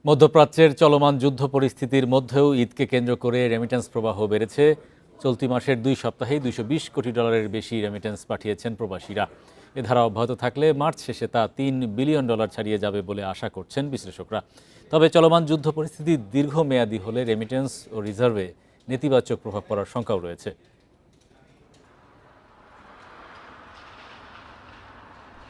মধ্যপ্রাচ্যের চলমান যুদ্ধ পরিস্থিতির মধ্যেও ঈদকে কেন্দ্র করে রেমিটেন্স প্রবাহ বেড়েছে। চলতি মাসের ২ সপ্তাহেই $২২০ কোটি বেশি রেমিটেন্স পাঠিয়েছেন প্রবাসীরা। এ ধারা অব্যাহত থাকলে মার্চ শেষে তা $৩ বিলিয়ন ছাড়িয়ে যাবে বলে আশা করছেন বিশ্লেষকরা। তবে চলমান যুদ্ধ পরিস্থিতি দীর্ঘমেয়াদী হলে রেমিটেন্স ও রিজার্ভে নেতিবাচক প্রভাব পড়ার শঙ্কাও রয়েছে।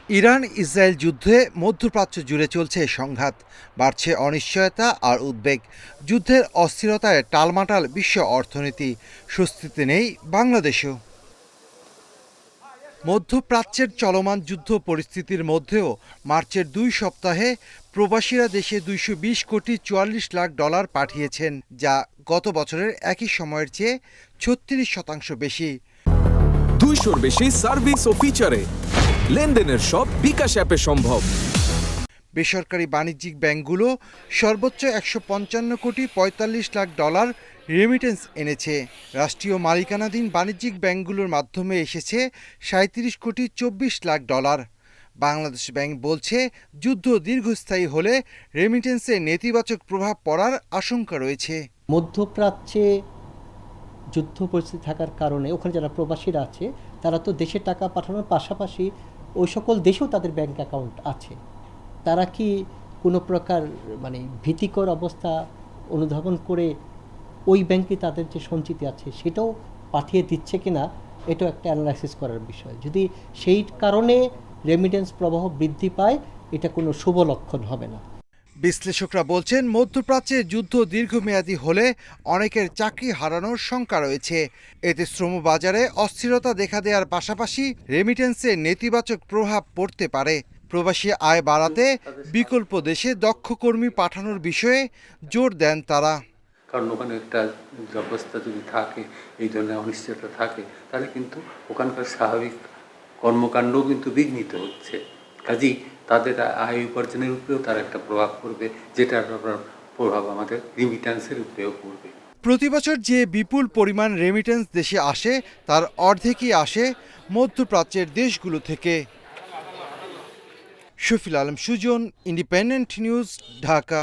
ইরান ইসরায়েল যুদ্ধে মধ্যপ্রাচ্য জুড়ে চলছে সংঘাত, বাড়ছে অনিশ্চয়তা আর উদ্বেগ। যুদ্ধের অস্থিরতায় টালমাটাল বিশ্ব অর্থনীতি, স্বস্তিতে নেই বাংলাদেশও। মধ্যপ্রাচ্যের চলমান যুদ্ধ পরিস্থিতির মধ্যেও মার্চের ২ সপ্তাহে প্রবাসীরা দেশে $২২,৪৪,০০,০০০ পাঠিয়েছেন, যা গত বছরের একই সময়ের চেয়ে ৩৬% বেশি। 200-র বেশি সার্ভিস ও ফিচারে লেনদেনের সব বিকাশ অ্যাপে সম্ভব। বেসরকারি বাণিজ্যিক ব্যাংকগুলো সর্বোচ্চ $১৫,৪৫,০০,০০০ রেমিটেন্স এনেছে। রাষ্ট্রীয় মালিকানাধীন বাণিজ্যিক ব্যাংকগুলোর মাধ্যমে এসেছে $৩৭,২৪,০০,০০০। বাংলাদেশ ব্যাংক বলছে, যুদ্ধ দীর্ঘস্থায়ী হলে রেমিটেন্সে নেতিবাচক প্রভাব পড়ার আশঙ্কা রয়েছে। মধ্যপ্রাচ্যে যুদ্ধ পরিস্থিতি থাকার কারণে ওখানে যারা প্রবাসীরা আছে তারা তো দেশে টাকা পাঠানোর পাশাপাশি ওই সকল দেশেও তাদের ব্যাংক অ্যাকাউন্ট আছে। তারা কি কোনো প্রকার ভীতিকর অবস্থা অনুধাবন করে ওই ব্যাংকে তাদের যে সঞ্চিতি আছে সেটাও পাঠিয়ে দিচ্ছে কিনা, এটাও একটা অ্যানালাইসিস করার বিষয়। যদি সেই কারণে রেমিটেন্স প্রবাহ বৃদ্ধি পায়, এটা কোনো শুভ লক্ষণ হবে না। বিশ্লেষকরা বলছেন, মধ্যপ্রাচ্যে যুদ্ধ দীর্ঘমেয়াদী হলে অনেকের চাকরি হারানোর শঙ্কা রয়েছে। এতে শ্রমবাজারে অস্থিরতা দেখা দেওয়ার পাশাপাশি রেমিটেন্সে নেতিবাচক প্রভাব পড়তে পারে। প্রবাসী আয় বাড়াতে বিকল্প দেশে দক্ষ কর্মী পাঠানোর বিষয়ে জোর দেন তারা। কারণ ওখানে একটা অবস্থা যদি থাকে, এই ধরনের অনিশ্চয়তা থাকে, তাহলে কিন্তু ওখানকার স্বাভাবিক কর্মকাণ্ডও কিন্তু বিঘ্নিত হচ্ছে। কাজেই তাদের আয় উপার্জনের উপরেও তার একটা প্রভাব পড়বে, যেটার প্রভাব আমাদের রিমিটেন্সের উপরেও পড়বে। প্রতি বছর যে বিপুল পরিমাণ রেমিটেন্স দেশে আসে, তার অর্ধেকই আসে মধ্যপ্রাচ্যের দেশগুলো থেকে। Shafil Alam Sujon, Independent News, Dhaka.